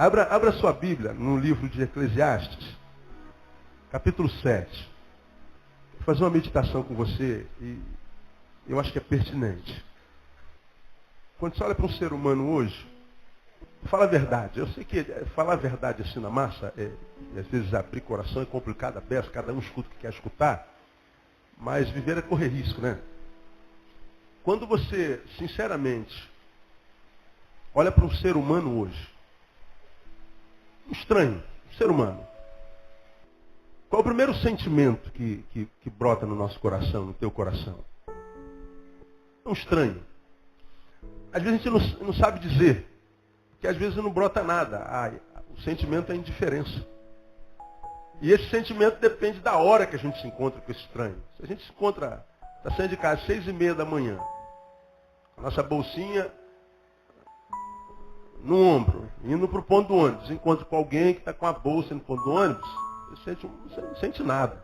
Abra sua Bíblia no livro de Eclesiastes, capítulo 7. Vou fazer uma meditação com você e eu acho que é pertinente. Quando você olha para um ser humano hoje, fala a verdade. Eu sei que falar a verdade assim na massa, e às vezes abrir coração é complicado, a beça, cada um escuta o que quer escutar, mas viver é correr risco, né? Quando você, sinceramente, olha para um ser humano hoje, um estranho, um ser humano, qual é o primeiro sentimento que brota no nosso coração, no teu coração? Um estranho. Às vezes a gente não sabe dizer, porque às vezes não brota nada. O sentimento é indiferença. E esse sentimento depende da hora que a gente se encontra com esse estranho. Se a gente se encontra, está saindo de casa às 6:30 da manhã, a nossa bolsinha no ombro, indo para o ponto do ônibus, encontra com alguém que está com a bolsa no ponto do ônibus, você não sente nada.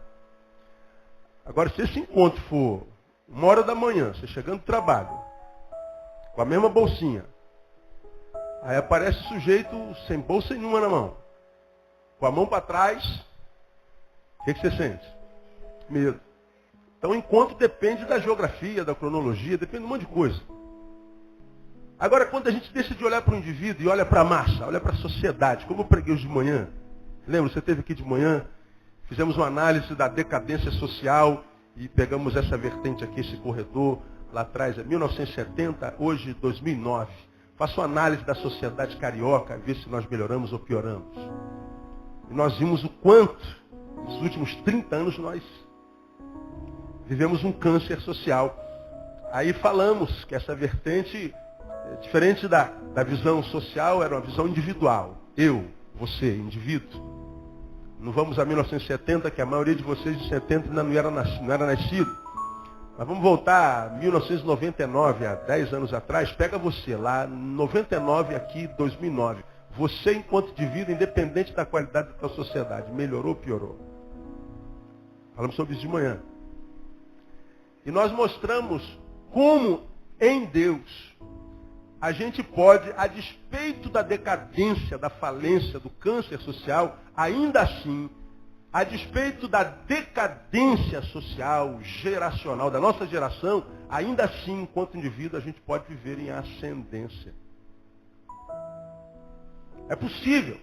Agora, se esse encontro for 1h da manhã, você chegando do trabalho, com a mesma bolsinha, aí aparece o sujeito sem bolsa nenhuma na mão, com a mão para trás, o que você sente? Medo. Então o encontro depende da geografia, da cronologia, depende de um monte de coisa. Agora, quando a gente deixa de olhar para o indivíduo e olha para a massa, olha para a sociedade, como eu preguei hoje de manhã, lembra, você esteve aqui de manhã, fizemos uma análise da decadência social e pegamos essa vertente aqui, esse corredor, lá atrás é 1970, hoje 2009. Faça uma análise da sociedade carioca, ver se nós melhoramos ou pioramos. E nós vimos o quanto, nos últimos 30 anos, nós vivemos um câncer social. Aí falamos que essa vertente, diferente da visão social, era uma visão individual. Eu, você, indivíduo. Não vamos a 1970, que a maioria de vocês de 70 ainda não era nascido. Mas vamos voltar a 1999, há 10 anos atrás. Pega você lá, 99 aqui, 2009. Você, enquanto indivíduo, independente da qualidade da tua sociedade, melhorou ou piorou? Falamos sobre isso de manhã. E nós mostramos como em Deus a gente pode, a despeito da decadência, da falência, do câncer social, ainda assim, a despeito da decadência social, geracional, da nossa geração, ainda assim, enquanto indivíduo, a gente pode viver em ascendência. É possível.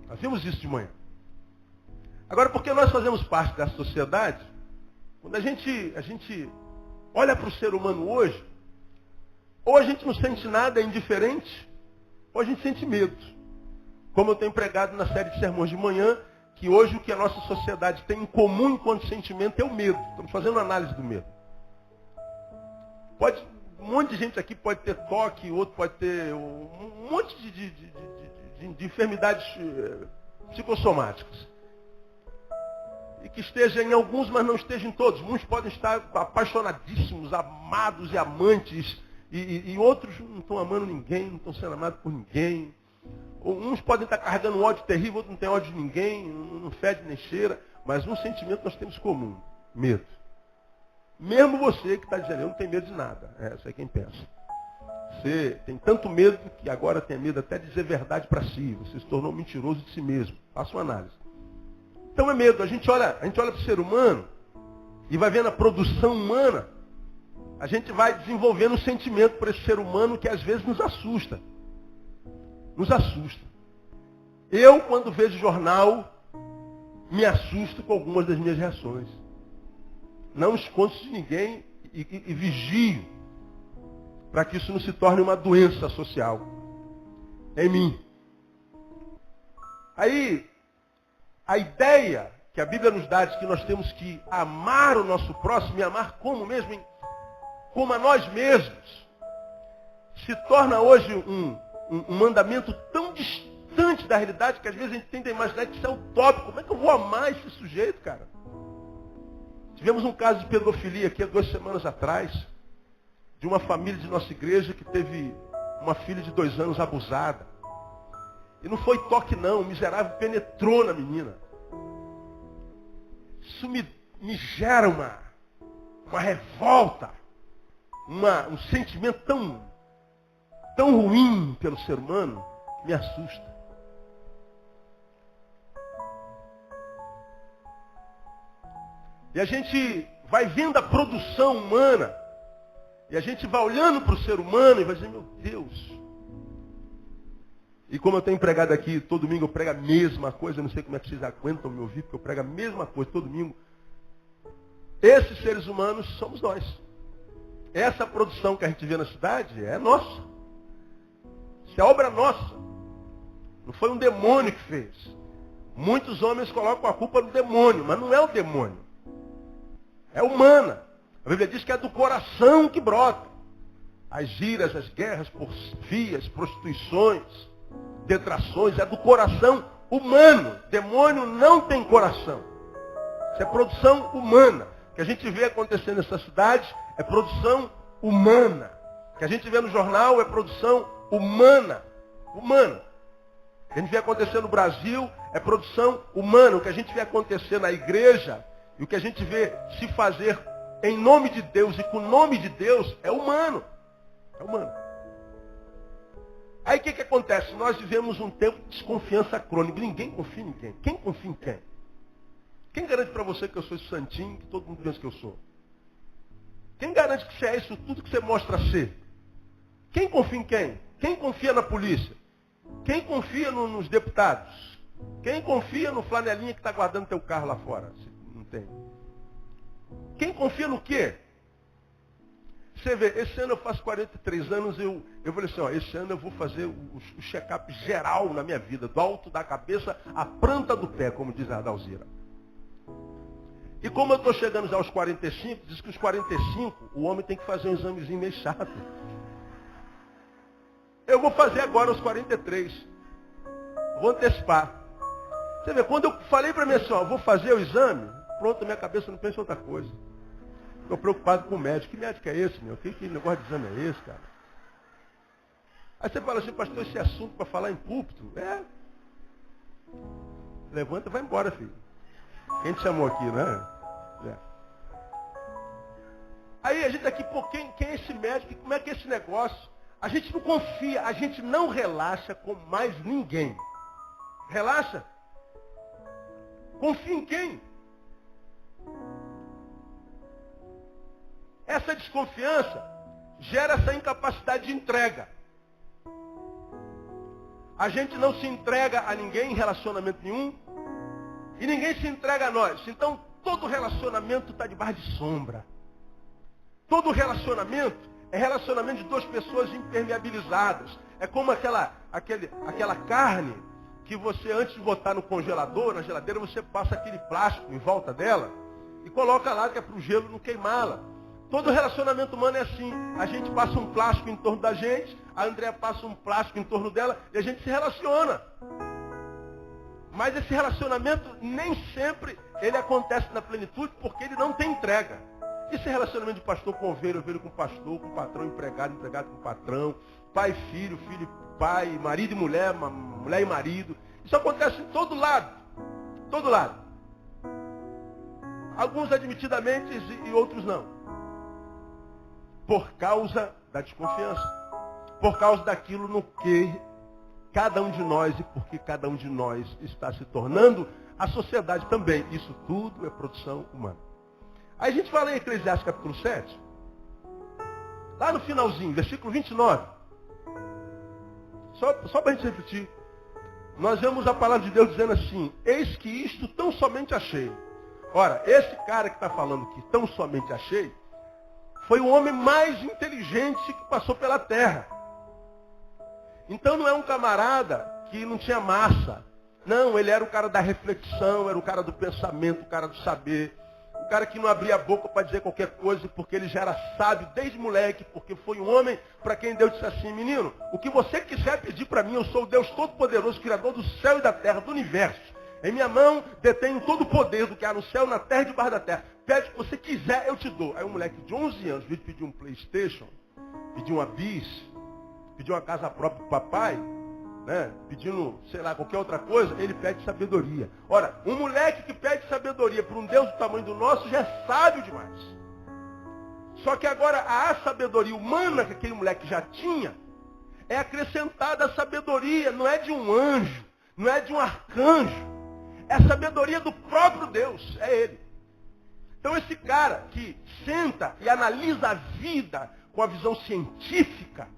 Nós vimos isso de manhã. Agora, porque nós fazemos parte da sociedade, quando a gente olha para o ser humano hoje, ou a gente não sente nada, é indiferente, ou a gente sente medo. Como eu tenho pregado na série de sermões de manhã, que hoje o que a nossa sociedade tem em comum enquanto sentimento é o medo. Estamos fazendo uma análise do medo. Um monte de gente aqui pode ter toque, outro pode ter um monte de enfermidades psicossomáticas. E que esteja em alguns, mas não esteja em todos. Muitos podem estar apaixonadíssimos, amados e amantes, e outros não estão amando ninguém, não estão sendo amados por ninguém. Uns podem estar carregando um ódio terrível, outros não têm ódio de ninguém, não fede nem cheira. Mas um sentimento nós temos comum, medo. Mesmo você que está dizendo, eu não tenho medo de nada. Isso é quem pensa. Você tem tanto medo que agora tem medo até de dizer verdade para si. Você se tornou mentiroso de si mesmo. Faça uma análise. Então é medo. A gente olha para o ser humano e vai vendo a produção humana. A gente vai desenvolvendo um sentimento por esse ser humano que às vezes nos assusta. Nos assusta. Eu, quando vejo jornal, me assusto com algumas das minhas reações. Não escondo de ninguém e vigio para que isso não se torne uma doença social em mim. Aí, a ideia que a Bíblia nos dá de que nós temos que amar o nosso próximo e amar como mesmo, como a nós mesmos, se torna hoje um mandamento tão distante da realidade que às vezes a gente tende a imaginar que isso é utópico. Como é que eu vou amar esse sujeito, cara? Tivemos um caso de pedofilia aqui há 2 semanas atrás, de uma família de nossa igreja que teve uma filha de 2 anos abusada. E não foi toque não, o miserável penetrou na menina. Isso me gera uma revolta, um sentimento tão ruim pelo ser humano, que me assusta. E a gente vai vendo a produção humana. E a gente vai olhando para o ser humano e vai dizer, meu Deus. E como eu tenho pregado aqui, todo domingo eu prego a mesma coisa. Eu não sei como é que vocês aguentam me ouvir, porque eu prego a mesma coisa todo domingo. Esses seres humanos somos nós. Essa produção que a gente vê na cidade é nossa. Isso é obra nossa. Não foi um demônio que fez. Muitos homens colocam a culpa no demônio, mas não é o demônio. É humana. A Bíblia diz que é do coração que brota. As giras, as guerras, porfias, prostituições, detrações, é do coração humano. Demônio não tem coração. Isso é produção humana. O que a gente vê acontecendo nessa cidade é produção humana. O que a gente vê no jornal é produção humana. Humana. O que a gente vê acontecer no Brasil é produção humana. O que a gente vê acontecer na igreja e o que a gente vê se fazer em nome de Deus e com o nome de Deus é humano. É humano. Aí o que acontece? Nós vivemos um tempo de desconfiança crônica. Ninguém confia em ninguém. Quem confia em quem? Quem garante para você que eu sou esse santinho que todo mundo pensa que eu sou? Quem garante que você é isso tudo que você mostra ser? Quem confia em quem? Quem confia na polícia? Quem confia nos deputados? Quem confia no flanelinha que está guardando teu carro lá fora? Se não tem. Quem confia no quê? Você vê, esse ano eu faço 43 anos, eu falei assim, ó, esse ano eu vou fazer o check-up geral na minha vida, do alto da cabeça à planta do pé, como diz a Adalzira. E como eu estou chegando já aos 45, diz que os 45, o homem tem que fazer um examezinho meio chato. Eu vou fazer agora os 43. Vou antecipar. Você vê, quando eu falei para mim assim, ó, vou fazer o exame, pronto, minha cabeça não pensa em outra coisa. Estou preocupado com o médico. Que médico é esse, meu? Que negócio de exame é esse, cara? Aí você fala assim, pastor, esse assunto para falar em púlpito? É. Levanta e vai embora, filho. Quem te chamou aqui, né? É. Aí a gente aqui, pô, quem é esse médico? Como é que é esse negócio? A gente não confia, a gente não relaxa com mais ninguém. Relaxa? Confia em quem? Essa desconfiança gera essa incapacidade de entrega. A gente não se entrega a ninguém em relacionamento nenhum. E ninguém se entrega a nós. Então, todo relacionamento está debaixo de sombra. Todo relacionamento é relacionamento de duas pessoas impermeabilizadas. É como aquela carne que você, antes de botar no congelador, na geladeira, você passa aquele plástico em volta dela e coloca lá que é para o gelo não queimá-la. Todo relacionamento humano é assim. A gente passa um plástico em torno da gente, a Andréa passa um plástico em torno dela e a gente se relaciona. Mas esse relacionamento nem sempre ele acontece na plenitude porque ele não tem entrega. Esse relacionamento de pastor com ovelha, ovelha com pastor, com patrão, empregado, empregado com patrão, pai e filho, filho e pai, marido e mulher, mulher e marido. Isso acontece em todo lado. Todo lado. Alguns admitidamente e outros não. Por causa da desconfiança. Por causa daquilo no que cada um de nós e porque cada um de nós está se tornando, a sociedade também. Isso tudo é produção humana. Aí a gente fala em Eclesiastes capítulo 7. Lá no finalzinho, versículo 29. Só para a gente repetir. Nós vemos a palavra de Deus dizendo assim, eis que isto tão somente achei. Ora, esse cara que está falando que tão somente achei, foi o homem mais inteligente que passou pela terra. Então não é um camarada que não tinha massa. Não, ele era o cara da reflexão, era o cara do pensamento, o cara do saber. O cara que não abria a boca para dizer qualquer coisa, porque ele já era sábio desde moleque, porque foi um homem para quem Deus disse assim, menino, o que você quiser pedir para mim, eu sou o Deus Todo-Poderoso, Criador do céu e da terra, do universo. Em minha mão detenho todo o poder do que há no céu, na terra e debaixo da terra. Pede o que você quiser, eu te dou. Aí um moleque de 11 anos, veio pedir um PlayStation, pedir uma bis, pedir uma casa própria para o papai, né? Pedindo, sei lá, qualquer outra coisa, ele pede sabedoria. Ora, um moleque que pede sabedoria para um Deus do tamanho do nosso já é sábio demais. Só que agora a sabedoria humana que aquele moleque já tinha é acrescentada à sabedoria, não é de um anjo, não é de um arcanjo. É a sabedoria do próprio Deus, é ele. Então esse cara que senta e analisa a vida com a visão científica,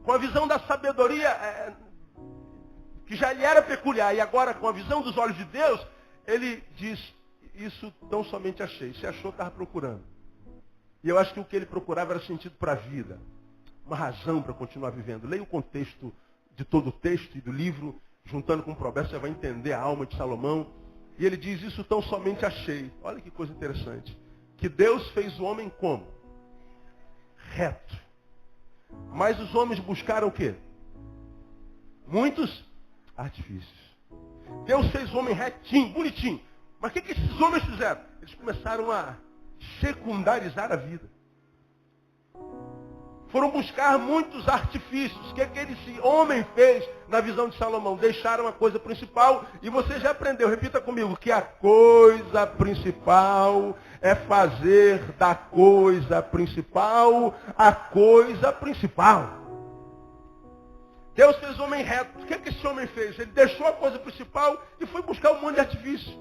com a visão da sabedoria que já lhe era peculiar, e agora com a visão dos olhos de Deus, ele diz, isso tão somente achei. Se achou, estava procurando. E eu acho que o que ele procurava era sentido para a vida, uma razão para continuar vivendo. Leia o contexto de todo o texto e do livro, juntando com o Provérbios, você vai entender a alma de Salomão. E ele diz, isso tão somente achei. Olha que coisa interessante. Que Deus fez o homem como? Reto. Mas os homens buscaram o quê? Muitos artifícios. Deus fez o homem retinho, bonitinho. Mas o que esses homens fizeram? Eles começaram a secundarizar a vida. Foram buscar muitos artifícios. O que esse homem fez na visão de Salomão? Deixaram a coisa principal. E você já aprendeu, repita comigo, que a coisa principal é fazer da coisa principal a coisa principal. Deus fez o homem reto. O que esse homem fez? Ele deixou a coisa principal e foi buscar um monte de artifício.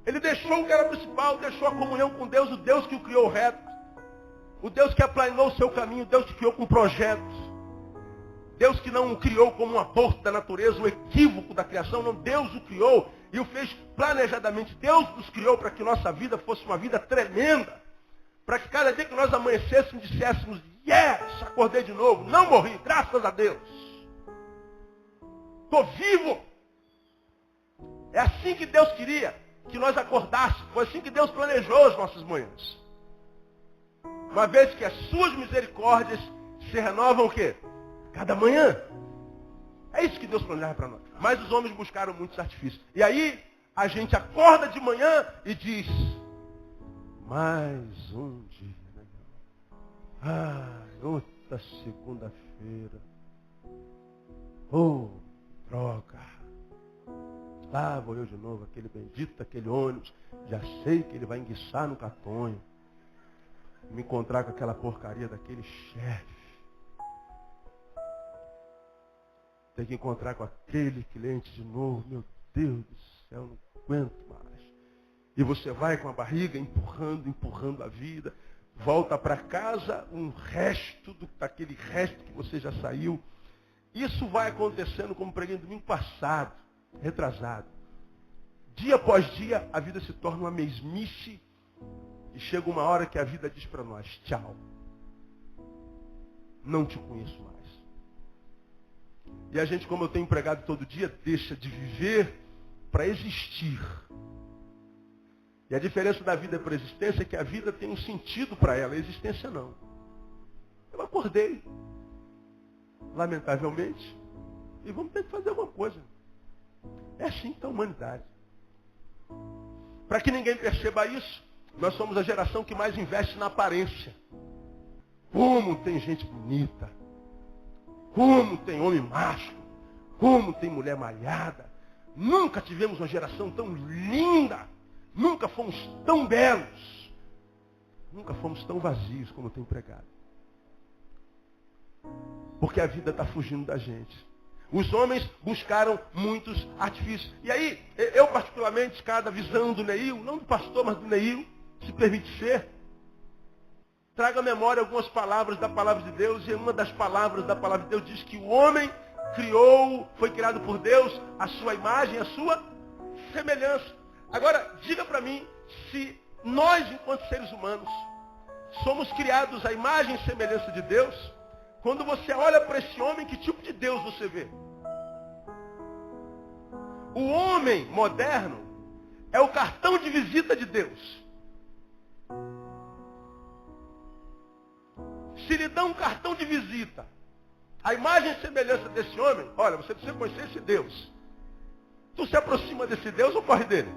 Ele deixou o que era principal, deixou a comunhão com Deus, o Deus que o criou reto, o Deus que aplanou o seu caminho, o Deus que criou com projetos, Deus que não o criou como um aborto da natureza, um equívoco da criação, não, Deus o criou e o fez planejadamente. Deus nos criou para que nossa vida fosse uma vida tremenda, para que cada dia que nós amanhecêssemos, disséssemos, yes, acordei de novo, não morri, graças a Deus. Estou vivo. É assim que Deus queria que nós acordássemos. Foi assim que Deus planejou as nossas manhãs. Uma vez que as suas misericórdias se renovam o quê? Cada manhã. É isso que Deus planejava para nós. Mas os homens buscaram muitos artifícios. E aí, a gente acorda de manhã e diz, mais um dia. Outra segunda-feira. Oh, droga. Lá vou eu de novo, aquele bendito, aquele ônibus. Já sei que ele vai enguiçar no catonho. Me encontrar com aquela porcaria daquele chefe. Tem que encontrar com aquele cliente de novo. Meu Deus do céu, não aguento mais. E você vai com a barriga empurrando a vida. Volta para casa, um resto daquele resto que você já saiu. Isso vai acontecendo, como preguei no domingo passado. Retrasado. Dia após dia, a vida se torna uma mesmice e chega uma hora que a vida diz para nós, tchau. Não te conheço mais. E a gente, como eu tenho pregado todo dia, deixa de viver para existir. E a diferença da vida para a existência é que a vida tem um sentido para ela, a existência não. Eu acordei, lamentavelmente, e vamos ter que fazer alguma coisa. É assim que está a humanidade. Para que ninguém perceba isso, nós somos a geração que mais investe na aparência. Como tem gente bonita. Como tem homem macho. Como tem mulher malhada. Nunca tivemos uma geração tão linda. Nunca fomos tão belos. Nunca fomos tão vazios como tem pregado. Porque a vida está fugindo da gente. Os homens buscaram muitos artifícios. E aí, eu particularmente, cada visão do Neil, não do pastor, mas do Neil, se permite ser, traga à memória algumas palavras da palavra de Deus, e uma das palavras da palavra de Deus diz que o homem foi criado por Deus, a sua imagem, a sua semelhança. Agora, diga para mim, se nós, enquanto seres humanos, somos criados à imagem e semelhança de Deus, quando você olha para esse homem, que tipo de Deus você vê? O homem moderno é o cartão de visita de Deus. Se lhe dá um cartão de visita, a imagem e semelhança desse homem, olha, você precisa conhecer esse Deus. Tu se aproxima desse Deus ou corre dele?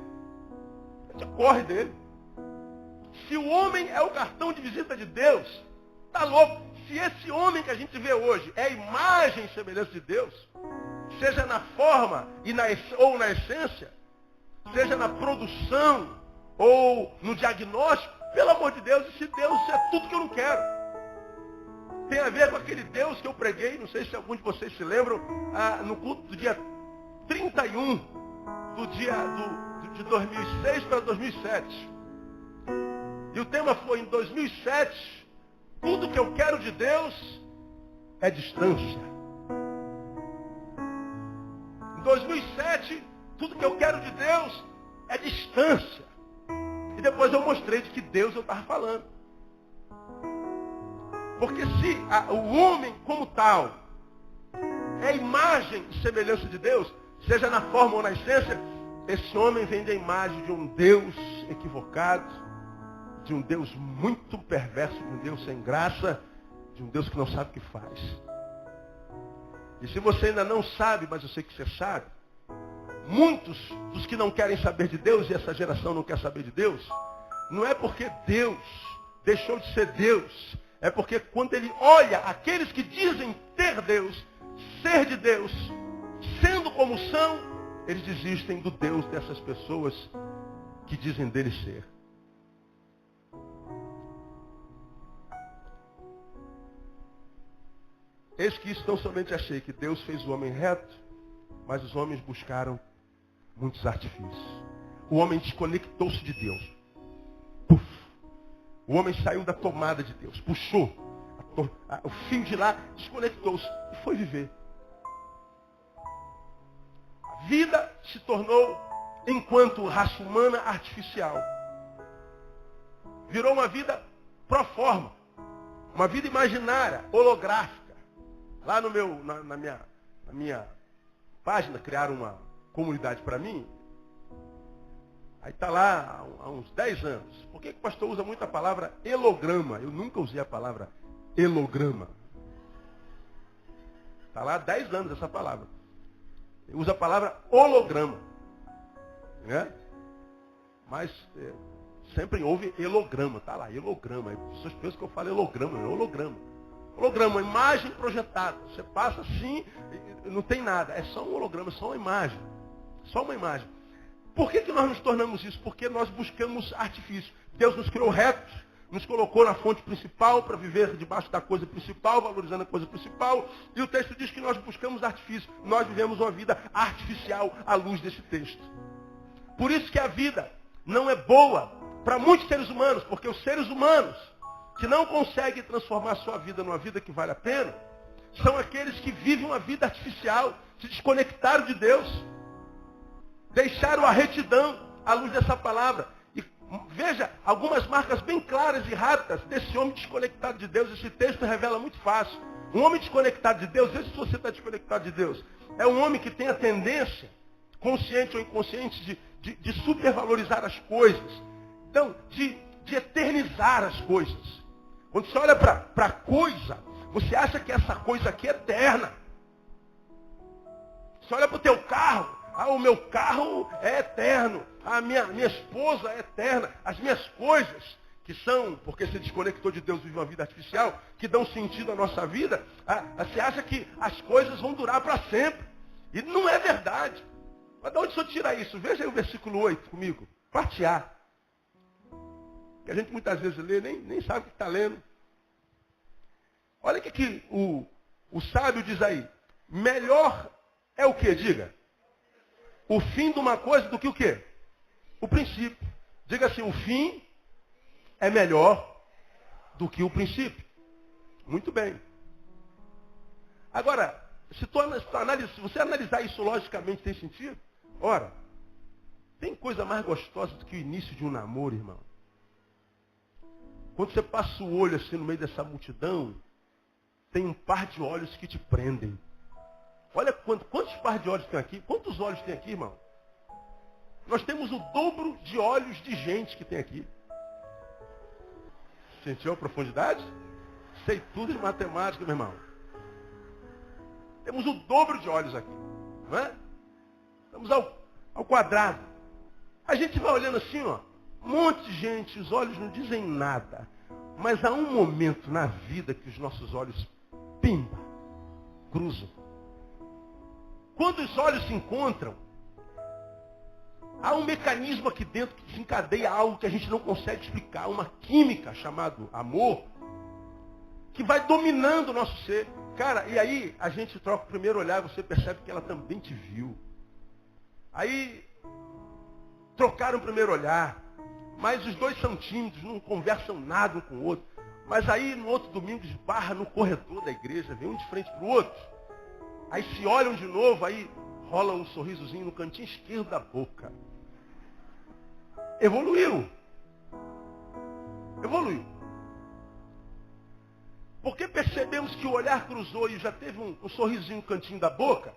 Você corre dele. Se o homem é o cartão de visita de Deus, tá louco. Se esse homem que a gente vê hoje é a imagem e semelhança de Deus, seja na forma ou na essência, seja na produção ou no diagnóstico, pelo amor de Deus, esse Deus é tudo que eu não quero. Tem a ver com aquele Deus que eu preguei, não sei se alguns de vocês se lembram, no culto do dia 31 do de 2006 para 2007. E o tema foi, em 2007, tudo que eu quero de Deus é distância. Em 2007, tudo que eu quero de Deus é distância. E depois eu mostrei de que Deus eu estava falando. Porque se o homem como tal é imagem e semelhança de Deus, seja na forma ou na essência, esse homem vem da imagem de um Deus equivocado, de um Deus muito perverso, de um Deus sem graça, de um Deus que não sabe o que faz. E se você ainda não sabe, mas eu sei que você sabe, muitos dos que não querem saber de Deus, e essa geração não quer saber de Deus, não é porque Deus deixou de ser Deus, é porque quando ele olha aqueles que dizem ter Deus, ser de Deus, sendo como são, eles desistem do Deus dessas pessoas que dizem dele ser. Eis que isso tão somente achei, que Deus fez o homem reto, mas os homens buscaram muitos artifícios. O homem desconectou-se de Deus. Puf. O homem saiu da tomada de Deus, puxou o fio de lá, desconectou-se e foi viver. A vida se tornou, enquanto raça humana, artificial. Virou uma vida pro forma, uma vida imaginária, holográfica. Lá no na minha página, criaram uma comunidade para mim. Aí está lá há uns 10 anos. Por que o pastor usa muito a palavra helograma? Eu nunca usei a palavra helograma. Está lá há 10 anos essa palavra. Eu uso a palavra holograma. Né? Mas sempre houve helograma. Está lá, helograma. As pessoas pensam que eu falo helograma, não é holograma. Holograma, imagem projetada. Você passa assim, não tem nada. É só um holograma, só uma imagem. Só uma imagem. Por que nós nos tornamos isso? Porque nós buscamos artifício. Deus nos criou retos, nos colocou na fonte principal para viver debaixo da coisa principal, valorizando a coisa principal. E o texto diz que nós buscamos artifício. Nós vivemos uma vida artificial à luz desse texto. Por isso que a vida não é boa para muitos seres humanos, porque os seres humanos que não conseguem transformar a sua vida numa vida que vale a pena, são aqueles que vivem uma vida artificial, se desconectaram de Deus, deixaram a retidão à luz dessa palavra. E veja algumas marcas bem claras e rápidas desse homem desconectado de Deus. Esse texto revela muito fácil. Um homem desconectado de Deus, veja se você está desconectado de Deus, é um homem que tem a tendência, consciente ou inconsciente, de supervalorizar as coisas. Então, de eternizar as coisas. Quando você olha para a coisa, você acha que essa coisa aqui é eterna. Você olha para o teu carro, o meu carro é eterno, a minha esposa é eterna, as minhas coisas, que são, porque se desconectou de Deus, vive uma vida artificial, que dão sentido à nossa vida, você acha que as coisas vão durar para sempre. E não é verdade. Mas de onde o senhor tira isso? Veja aí o versículo 8 comigo, parte A. Que a gente muitas vezes lê, nem sabe o que está lendo. Olha o que o sábio diz aí. Melhor é o que? Diga. O fim de uma coisa do que o quê? O princípio. Diga assim, o fim é melhor do que o princípio. Muito bem. Agora, se você analisar isso logicamente, tem sentido? Ora, tem coisa mais gostosa do que o início de um namoro, irmão. Quando você passa o olho assim no meio dessa multidão, tem um par de olhos que te prendem. Olha quantos par de olhos tem aqui. Quantos olhos tem aqui, irmão? Nós temos o dobro de olhos de gente que tem aqui. Sentiu a profundidade? Sei tudo de matemática, meu irmão. Temos o dobro de olhos aqui. Não é? Estamos ao quadrado. A gente vai olhando assim, ó. Um monte de gente, os olhos não dizem nada. Mas há um momento na vida que os nossos olhos, pimba, cruzam. Quando os olhos se encontram, há um mecanismo aqui dentro que desencadeia algo que a gente não consegue explicar. Uma química chamada amor, que vai dominando o nosso ser. Cara, e aí a gente troca o primeiro olhar e você percebe que ela também te viu. Aí trocaram o primeiro olhar, mas os dois são tímidos, não conversam nada um com o outro. Mas aí no outro domingo esbarra no corredor da igreja, vem um de frente para o outro. Aí se olham de novo, aí rola um sorrisozinho no cantinho esquerdo da boca. Evoluiu. Porque percebemos que o olhar cruzou e já teve um sorrisinho no cantinho da boca.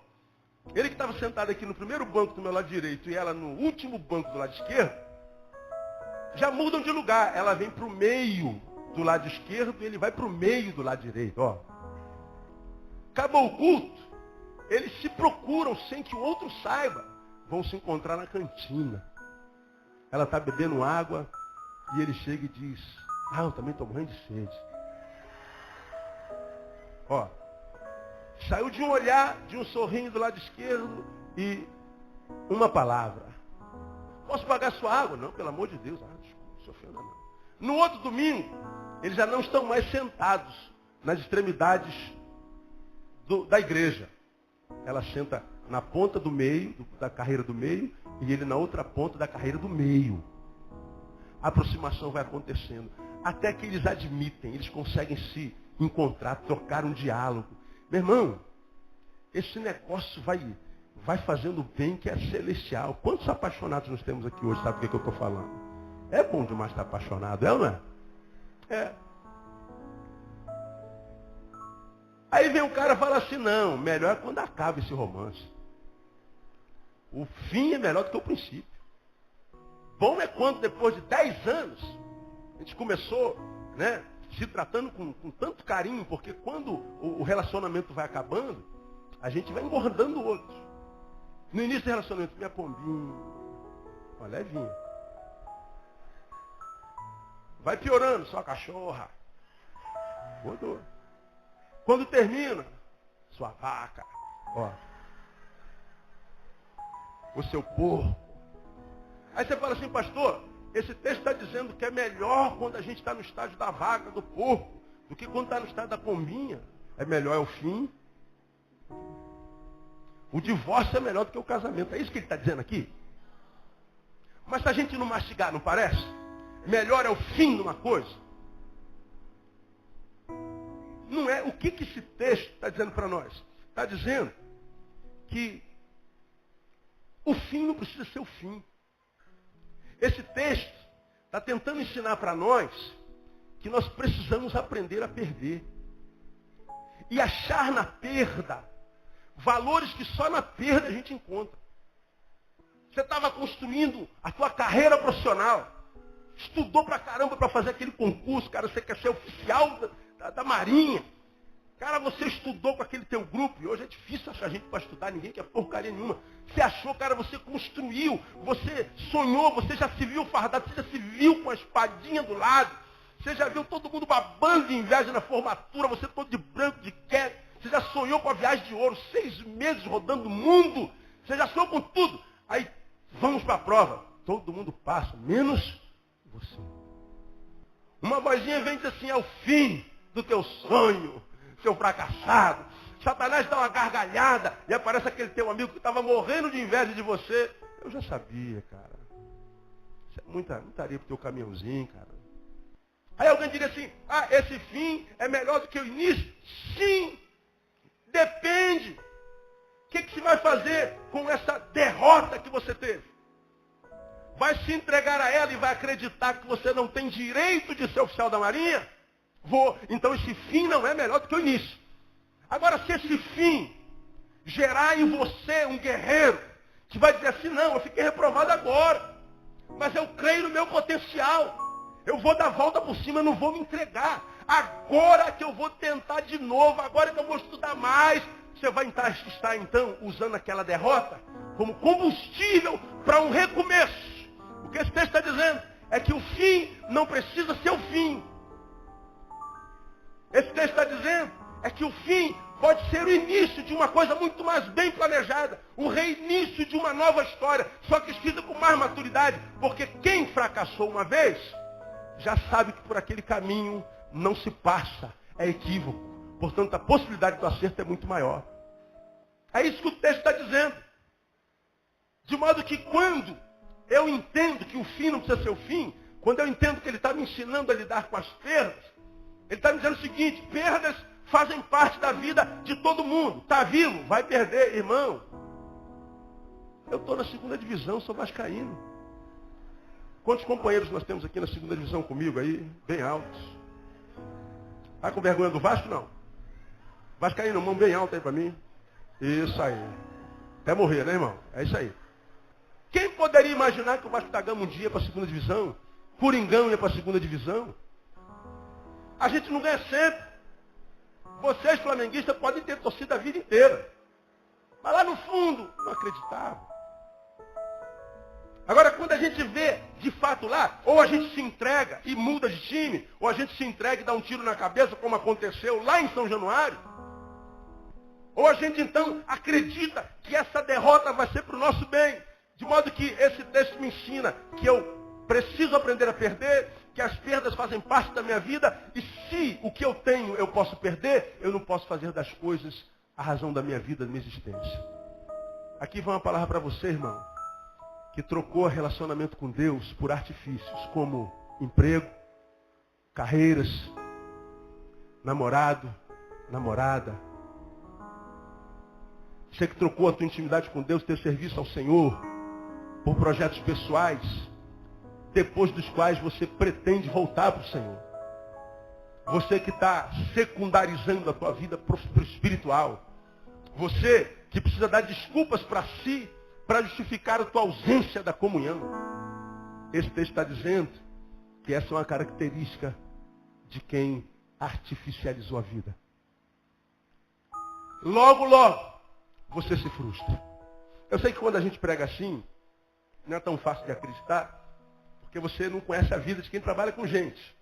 Ele que estava sentado aqui no primeiro banco do meu lado direito e ela no último banco do lado esquerdo, já mudam de lugar. Ela vem para o meio do lado esquerdo e ele vai para o meio do lado direito. Ó. Acabou o culto, eles se procuram sem que o outro saiba. Vão se encontrar na cantina. Ela está bebendo água e ele chega e diz, eu também estou morrendo de sede. Ó, saiu de um olhar, de um sorrinho do lado esquerdo e uma palavra. Posso pagar sua água? Não, pelo amor de Deus. Desculpa, não se ofenda não. No outro domingo, eles já não estão mais sentados nas extremidades da igreja. Ela senta na ponta do meio, da carreira do meio, e ele na outra ponta da carreira do meio. A aproximação vai acontecendo. Até que eles admitem, eles conseguem se encontrar, trocar um diálogo. Meu irmão, esse negócio vai fazendo bem, que é celestial. Quantos apaixonados nós temos aqui hoje? Sabe o que eu estou falando? É bom demais estar apaixonado, é ou não é? É. Aí vem o cara e fala assim, não, melhor é quando acaba esse romance. O fim é melhor do que o princípio. Bom é quando depois de 10 anos, a gente começou, né, se tratando com tanto carinho, porque quando o relacionamento vai acabando, a gente vai engordando o outro. No início do relacionamento, minha pombinha, olha, levinha. Vai piorando, sua cachorra. Engordou. Quando termina, sua vaca, ó. O seu porco. Aí você fala assim, pastor, esse texto está dizendo que é melhor quando a gente está no estágio da vaca, do porco, do que quando está no estágio da pombinha. É melhor é o fim. O divórcio é melhor do que o casamento. É isso que ele está dizendo aqui? Mas se a gente não mastigar, não parece? Melhor é o fim de uma coisa. Não é. O que esse texto está dizendo para nós? Está dizendo que o fim não precisa ser o fim. Esse texto está tentando ensinar para nós que nós precisamos aprender a perder. E achar na perda valores que só na perda a gente encontra. Você estava construindo a tua carreira profissional. Estudou pra caramba para fazer aquele concurso. Cara, você quer ser oficial da Marinha. Cara, você estudou com aquele teu grupo. E hoje é difícil achar gente para estudar. Ninguém quer porcaria nenhuma. Você achou, cara, você construiu. Você sonhou. Você já se viu fardado. Você já se viu com a espadinha do lado. Você já viu todo mundo babando de inveja na formatura. Você todo de branco, de quer. Você já sonhou com a viagem de ouro. 6 meses rodando o mundo. Você já sonhou com tudo. Aí, vamos para a prova. Todo mundo passa, menos você. Uma vozinha vem e diz assim, é o fim do teu sonho, seu fracassado. Satanás dá uma gargalhada e aparece aquele teu amigo que estava morrendo de inveja de você. Eu já sabia, cara. Isso é muita areia pro teu caminhãozinho, cara. Aí alguém diria assim, esse fim é melhor do que o início? Sim, depende. O que você vai fazer com essa derrota que você teve? Vai se entregar a ela e vai acreditar que você não tem direito de ser oficial da Marinha? Vou. Então esse fim não é melhor do que o início. Agora, se esse fim gerar em você um guerreiro, que vai dizer assim, não, eu fiquei reprovado agora, mas eu creio no meu potencial. Eu vou dar a volta por cima, eu não vou me entregar. Agora que eu vou tentar de novo, agora que eu vou estudar mais, você vai estar então usando aquela derrota como combustível para um recomeço. O que esse texto está dizendo é que o fim não precisa ser o fim. Esse texto está dizendo é que o fim pode ser o início de uma coisa muito mais bem planejada. O reinício de uma nova história, só que escrita com mais maturidade. Porque quem fracassou uma vez, já sabe que por aquele caminho não se passa. É equívoco. Portanto, a possibilidade do acerto é muito maior. É isso que o texto está dizendo. De modo que quando eu entendo que o fim não precisa ser o fim, quando eu entendo que ele está me ensinando a lidar com as perdas, ele está me dizendo o seguinte: perdas fazem parte da vida de todo mundo. Está vivo? Vai perder, irmão. Eu estou na segunda divisão, sou vascaíno. Quantos companheiros nós temos aqui na segunda divisão comigo aí? Bem altos. Está com vergonha do Vasco? Não. Vascaíno, mão bem alta aí para mim. Isso aí. Até morrer, né, irmão? É isso aí. Quem poderia imaginar que o Vasco da Gama um dia ia para a segunda divisão? Coringão ia para a segunda divisão? A gente não ganha sempre. Vocês, flamenguistas, podem ter torcido a vida inteira. Mas lá no fundo, não acreditavam. Agora, quando a gente vê, de fato lá, ou a gente se entrega e muda de time, ou a gente se entrega e dá um tiro na cabeça, como aconteceu lá em São Januário, ou a gente então acredita que essa derrota vai ser para o nosso bem, de modo que esse texto me ensina que eu preciso aprender a perder, que as perdas fazem parte da minha vida, e se o que eu tenho eu posso perder, eu não posso fazer das coisas a razão da minha vida, da minha existência. Aqui vai uma palavra para você, irmão, que trocou relacionamento com Deus por artifícios, como emprego, carreiras, namorado, namorada. Você que trocou a tua intimidade com Deus, teu serviço ao Senhor, por projetos pessoais, depois dos quais você pretende voltar para o Senhor. Você que está secundarizando a tua vida para o espiritual. Você que precisa dar desculpas para si, para justificar a tua ausência da comunhão. Esse texto está dizendo que essa é uma característica de quem artificializou a vida. Logo, logo, você se frustra. Eu sei que quando a gente prega assim, não é tão fácil de acreditar, porque você não conhece a vida de quem trabalha com gente.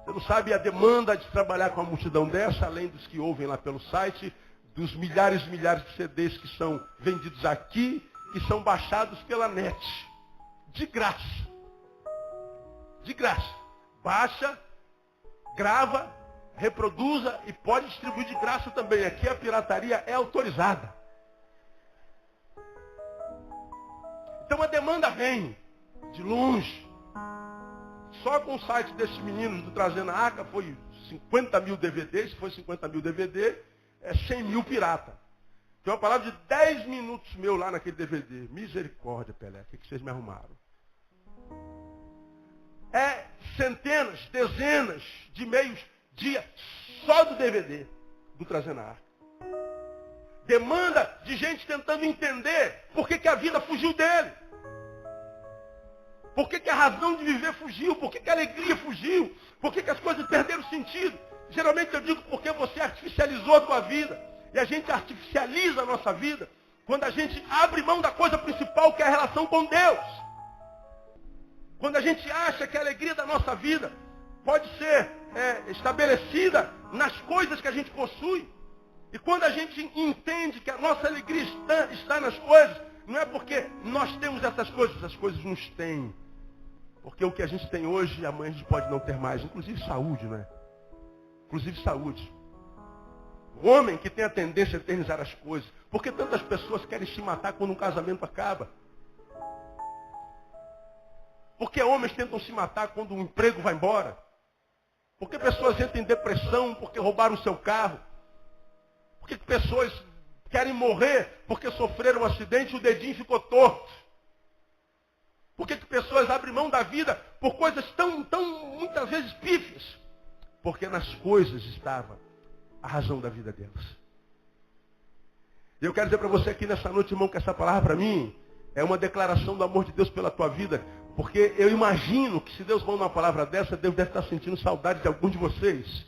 Você não sabe a demanda de trabalhar com uma multidão dessa, além dos que ouvem lá pelo site, dos milhares e milhares de CDs que são vendidos aqui e são baixados pela net. De graça. De graça. Baixa, grava, reproduza e pode distribuir de graça também. Aqui a pirataria é autorizada. Então a demanda vem de longe. Só com o site desses meninos do Trazendo a Arca foi 50 mil DVDs. Se foi 50 mil DVD, é 100 mil pirata. Tem uma palavra de 10 minutos meu lá naquele DVD. Misericórdia, Pelé. O que vocês me arrumaram? É centenas, dezenas de meios dia só do DVD do Trazendo a Arca. Demanda de gente tentando entender por que a vida fugiu dele. Por que a razão de viver fugiu? Por que a alegria fugiu? Por que as coisas perderam sentido? Geralmente eu digo porque você artificializou a tua vida. E a gente artificializa a nossa vida quando a gente abre mão da coisa principal, que é a relação com Deus. Quando a gente acha que a alegria da nossa vida pode ser estabelecida nas coisas que a gente possui. E quando a gente entende que a nossa alegria está nas coisas, não é porque nós temos essas coisas, as coisas nos têm. Porque o que a gente tem hoje, amanhã a gente pode não ter mais. Inclusive saúde, né? Inclusive saúde. O homem que tem a tendência a eternizar as coisas. Por que tantas pessoas querem se matar quando um casamento acaba? Por que homens tentam se matar quando um emprego vai embora? Por que pessoas entram em depressão porque roubaram o seu carro? Por que pessoas querem morrer porque sofreram um acidente e o dedinho ficou torto? Por que pessoas abrem mão da vida por coisas tão muitas vezes pífias? Porque nas coisas estava a razão da vida delas. E eu quero dizer para você aqui nessa noite, irmão, que essa palavra para mim é uma declaração do amor de Deus pela tua vida. Porque eu imagino que se Deus manda uma palavra dessa, Deus deve estar sentindo saudade de algum de vocês.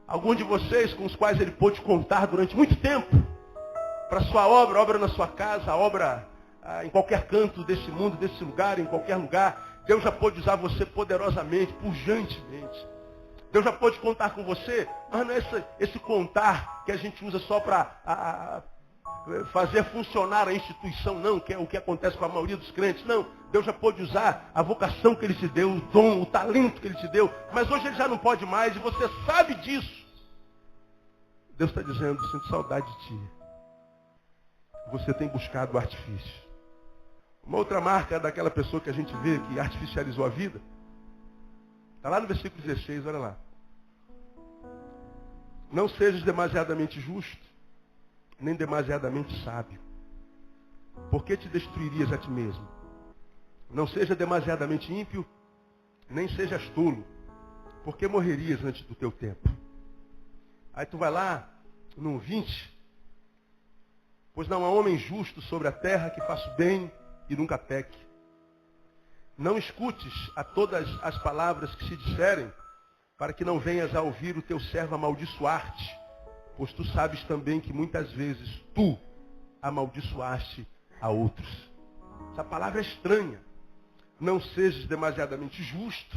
Alguns de vocês com os quais Ele pôde contar durante muito tempo. Para sua obra, obra na sua casa, obra em qualquer canto desse mundo, desse lugar, em qualquer lugar. Deus já pôde usar você poderosamente, pujantemente. Deus já pôde contar com você, mas não é esse contar que a gente usa só para fazer funcionar a instituição, não, que é o que acontece com a maioria dos crentes. Não, Deus já pôde usar a vocação que Ele te deu, o dom, o talento que Ele te deu, mas hoje Ele já não pode mais e você sabe disso. Deus está dizendo, sinto saudade de ti. Você tem buscado o artifício. Uma outra marca daquela pessoa que a gente vê que artificializou a vida, está lá no versículo 16, olha lá. Não sejas demasiadamente justo, nem demasiadamente sábio. Por que te destruirias a ti mesmo? Não seja demasiadamente ímpio, nem sejas tolo, porque morrerias antes do teu tempo. Aí tu vai lá, no 20, pois não há homem justo sobre a terra que faça o bem e nunca peque. Não escutes a todas as palavras que se disserem, para que não venhas a ouvir o teu servo amaldiçoar-te, pois tu sabes também que muitas vezes tu amaldiçoaste a outros. Essa palavra é estranha. Não sejas demasiadamente justo.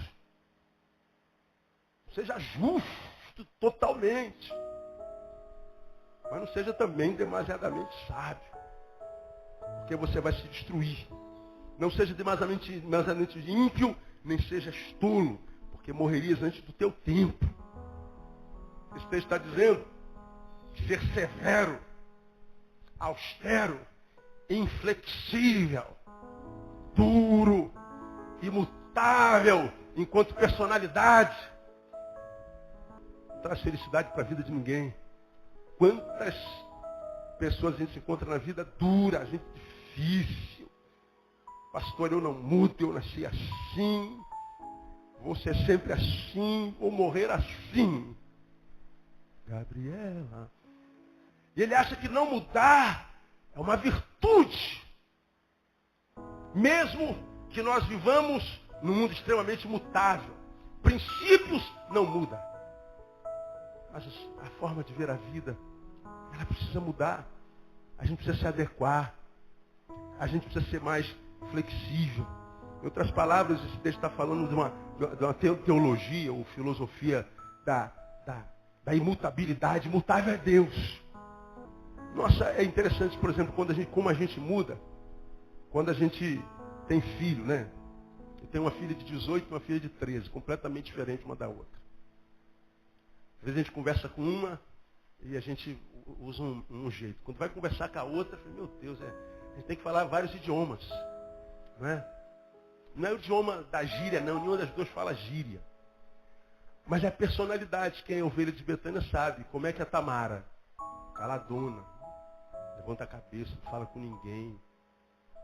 Seja justo totalmente. Mas não seja também demasiadamente sábio. Porque você vai se destruir. Não seja demasiadamente ímpio, nem seja tolo, porque morrerias antes do teu tempo. Esse texto está dizendo ser severo, austero, inflexível, duro, imutável, enquanto personalidade. Não traz felicidade para a vida de ninguém. Quantas pessoas a gente se encontra na vida dura, gente difícil. Pastor, eu não mudo, eu nasci assim. Vou ser sempre assim, vou morrer assim. Gabriela. E ele acha que não mudar é uma virtude. Mesmo que nós vivamos num mundo extremamente mutável. Princípios não mudam. Mas a forma de ver a vida, ela precisa mudar. A gente precisa se adequar. A gente precisa ser mais flexível. Em outras palavras, esse texto está falando de uma teologia ou filosofia da imutabilidade. Imutável é Deus. Nossa, é interessante, por exemplo, como a gente muda, quando a gente tem filho, né? Eu tenho uma filha de 18 e uma filha de 13, completamente diferente uma da outra. Às vezes a gente conversa com uma e a gente usa um jeito. Quando vai conversar com a outra, fala, meu Deus, a gente tem que falar vários idiomas. Não é? Não é o idioma da gíria, não. Nenhuma das duas fala gíria. Mas é a personalidade. Quem é ovelha de Betânia sabe. Como é que é a Tamara? Caladona. Levanta a cabeça, não fala com ninguém.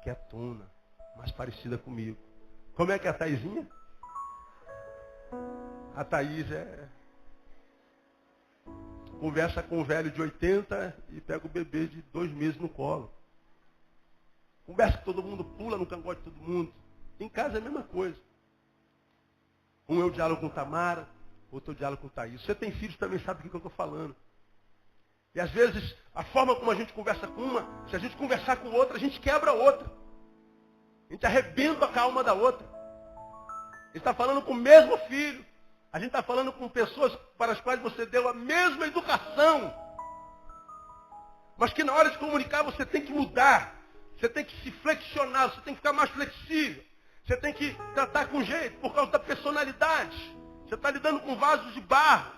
Quietona. Mais parecida comigo. Como é que é a Thaisinha? A Thaís conversa com o velho de 80 e pega o bebê de 2 meses no colo. Conversa com todo mundo, pula no cangote de todo mundo. Em casa é a mesma coisa. Um é o diálogo com Tamara, outro é o diálogo com Thaís. Você tem filhos também, sabe do que eu estou falando. E às vezes, a forma como a gente conversa com uma, se a gente conversar com outra, a gente quebra a outra. A gente arrebenta a calma da outra. A gente está falando com o mesmo filho. A gente está falando com pessoas para as quais você deu a mesma educação. Mas que na hora de comunicar você tem que mudar. Você tem que se flexionar, você tem que ficar mais flexível. Você tem que tratar com jeito, por causa da personalidade. Você está lidando com vasos de barro.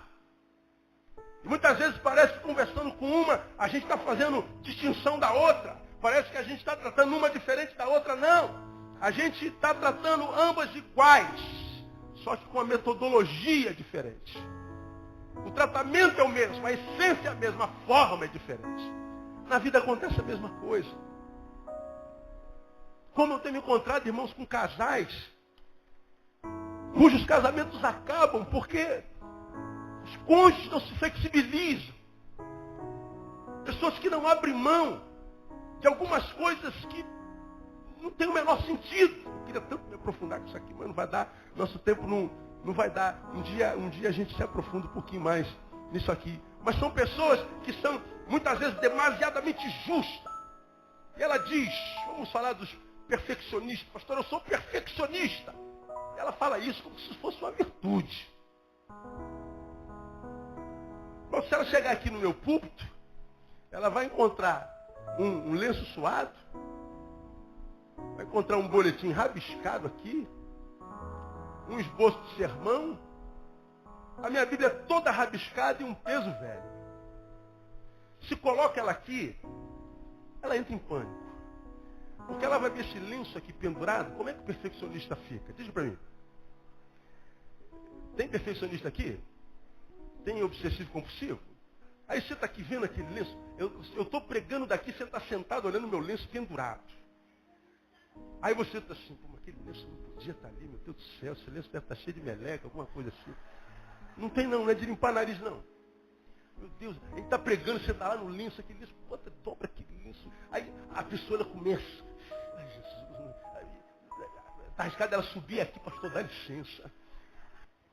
E muitas vezes parece que conversando com uma, a gente está fazendo distinção da outra. Parece que a gente está tratando uma diferente da outra. Não. A gente está tratando ambas iguais. Só que com uma metodologia diferente. O tratamento é o mesmo, a essência é a mesma, a forma é diferente. Na vida acontece a mesma coisa. Como eu tenho encontrado, irmãos, com casais cujos casamentos acabam porque os cônjuges não se flexibilizam. Pessoas que não abrem mão de algumas coisas que não tem o menor sentido. Eu queria tanto me aprofundar com isso aqui, mas não vai dar. Nosso tempo não vai dar. Um dia a gente se aprofunda um pouquinho mais nisso aqui. Mas são pessoas que são, muitas vezes, demasiadamente justas. E ela diz, vamos falar dos perfeccionistas. Pastor, eu sou perfeccionista. E ela fala isso como se fosse uma virtude. Bom, se ela chegar aqui no meu púlpito, ela vai encontrar um lenço suado, vai encontrar um boletim rabiscado aqui, um esboço de sermão, a minha Bíblia é toda rabiscada e um peso velho. Se coloca ela aqui, ela entra em pânico. Porque ela vai ver esse lenço aqui pendurado, como é que o perfeccionista fica? Diz para mim. Tem perfeccionista aqui? Tem obsessivo compulsivo? Aí você está aqui vendo aquele lenço, eu estou pregando daqui, você está sentado olhando o meu lenço pendurado. Aí você está assim, pô, mas aquele lenço não podia estar ali, meu Deus do céu, esse lenço deve estar cheio de meleca, alguma coisa assim. Não tem não é de limpar nariz não. Meu Deus, a gente está pregando, você está lá no lenço, aquele lenço, bota, dobra aquele lenço. Aí a pessoa ela começa, ai Jesus, está arriscado ela subir aqui, pastor, dá licença.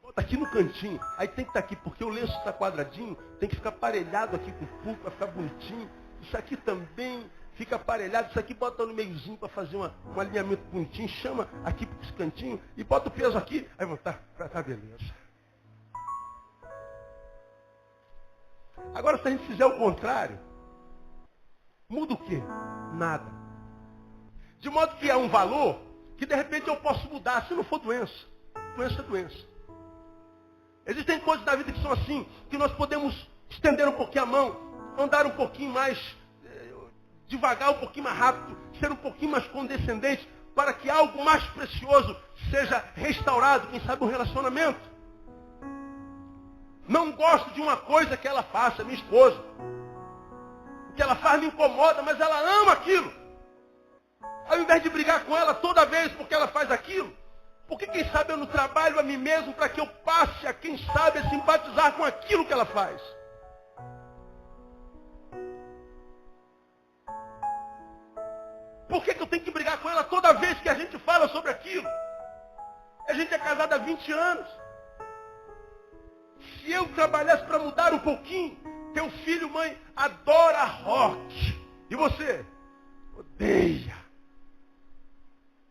Bota aqui no cantinho, aí tem que estar aqui, porque o lenço está quadradinho, tem que ficar aparelhado aqui com o pulpo, para ficar bonitinho. Isso aqui também fica aparelhado, isso aqui bota no meiozinho para fazer um alinhamento bonitinho, chama aqui para esse cantinho e bota o peso aqui. Aí vamos, tá beleza. Agora se a gente fizer o contrário, muda o quê? Nada. De modo que é um valor que de repente eu posso mudar, se não for doença. Doença é doença. Existem coisas na vida que são assim, que nós podemos estender um pouquinho a mão, andar um pouquinho mais devagar, um pouquinho mais rápido, ser um pouquinho mais condescendente, para que algo mais precioso seja restaurado, quem sabe um relacionamento. Não gosto de uma coisa que ela faça, minha esposa. O que ela faz me incomoda, mas ela ama aquilo. Ao invés de brigar com ela toda vez porque ela faz aquilo, porque quem sabe eu não trabalho a mim mesmo para que eu passe a quem sabe a simpatizar com aquilo que ela faz. Por que eu tenho que brigar com ela toda vez que a gente fala sobre aquilo? A gente é casado há 20 anos. Se eu trabalhasse para mudar um pouquinho, teu filho, mãe, adora rock. E você? Odeia.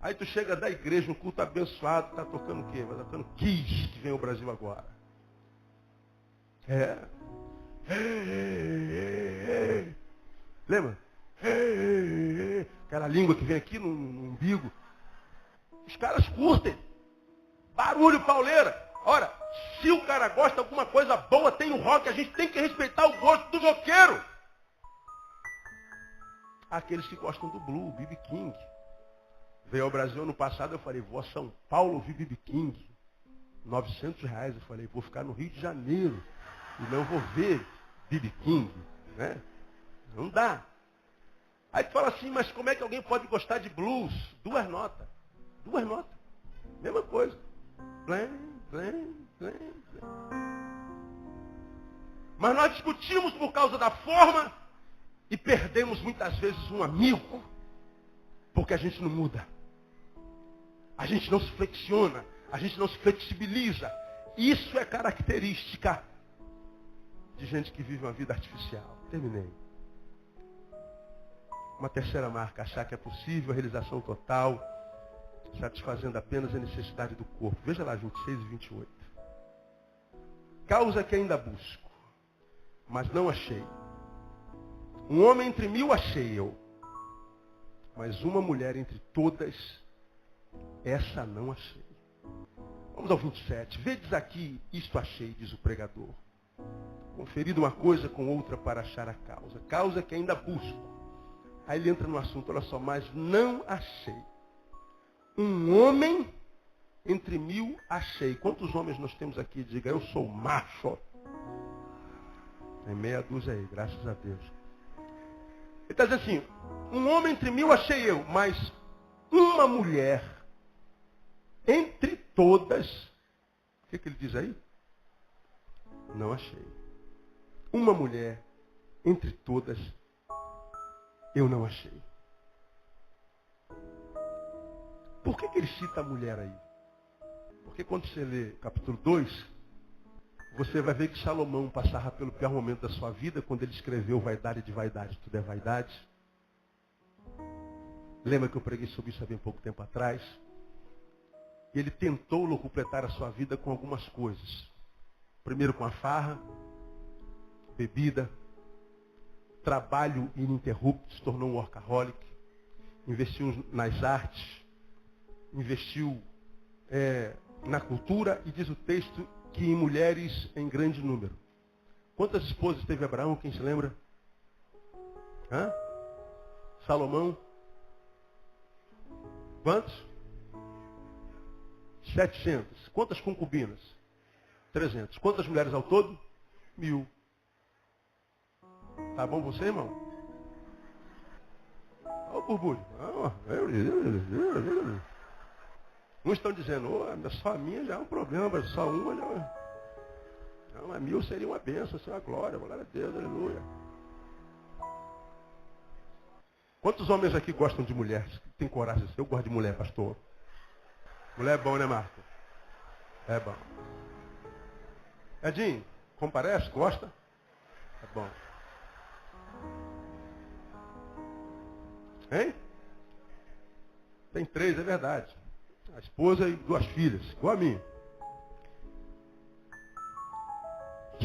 Aí tu chega da igreja, um culto abençoado, está tocando o quê? Vai tocando Kiss, que vem ao Brasil agora. É. Lembra? Aquela língua que vem aqui no umbigo. Os caras curtem. Barulho, pauleira. Ora, se o cara gosta de alguma coisa boa, tem o rock, a gente tem que respeitar o gosto do roqueiro. Aqueles que gostam do blues, B.B. King. Veio ao Brasil ano passado, eu falei, vou a São Paulo ouvir B.B. King. R$900. Eu falei, vou ficar no Rio de Janeiro. E não vou ver B.B. King. Né? Não dá. Aí tu fala assim, mas como é que alguém pode gostar de blues? 2 notas. 2 notas. Mesma coisa. Blém, blém, blém, blém. Mas nós discutimos por causa da forma e perdemos muitas vezes um amigo. Porque a gente não muda. A gente não se flexiona. A gente não se flexibiliza. Isso é característica de gente que vive uma vida artificial. Terminei. Uma terceira marca, achar que é possível a realização total, satisfazendo apenas a necessidade do corpo. Veja lá, 26 e 28. Causa que ainda busco, mas não achei. Um homem entre 1000 achei eu, mas uma mulher entre todas, essa não achei. Vamos ao 27. Vedes aqui, isto achei, diz o pregador. Conferido uma coisa com outra para achar a causa. Causa que ainda busco. Aí ele entra no assunto, olha só, mas não achei. Um homem entre 1000 achei. Quantos homens nós temos aqui? Diga, eu sou macho. Tem meia dúzia aí, graças a Deus. Ele está dizendo assim, um homem entre 1000 achei eu, mas uma mulher entre todas, o que ele diz aí? Não achei. Uma mulher entre todas, eu não achei. Por que ele cita a mulher aí? Porque quando você lê capítulo 2, você vai ver que Salomão passava pelo pior momento da sua vida, quando ele escreveu vaidade de vaidade, tudo é vaidade. Lembra que eu preguei sobre isso há bem pouco tempo atrás? Ele tentou locupletar a sua vida com algumas coisas. Primeiro com a farra, bebida, trabalho ininterrupto, se tornou um workaholic, investiu nas artes, investiu na cultura e diz o texto que em mulheres em grande número. Quantas esposas teve Abraão, quem se lembra? Salomão? Quantos? 700. Quantas concubinas? 300. Quantas mulheres ao todo? 1000. Tá bom você, irmão? Olha o burbulho. Uns estão dizendo, só a minha já é um problema, mas só uma já... Não, a 1000 seria uma bênção, seria uma glória a Deus, aleluia. Quantos homens aqui gostam de mulheres? Tem coragem? Eu gosto de mulher, pastor. Mulher é bom, né, Marco? É bom. Edinho, comparece? Gosta? É bom. Hein? Tem 3, é verdade. A esposa e 2 filhas, igual a mim.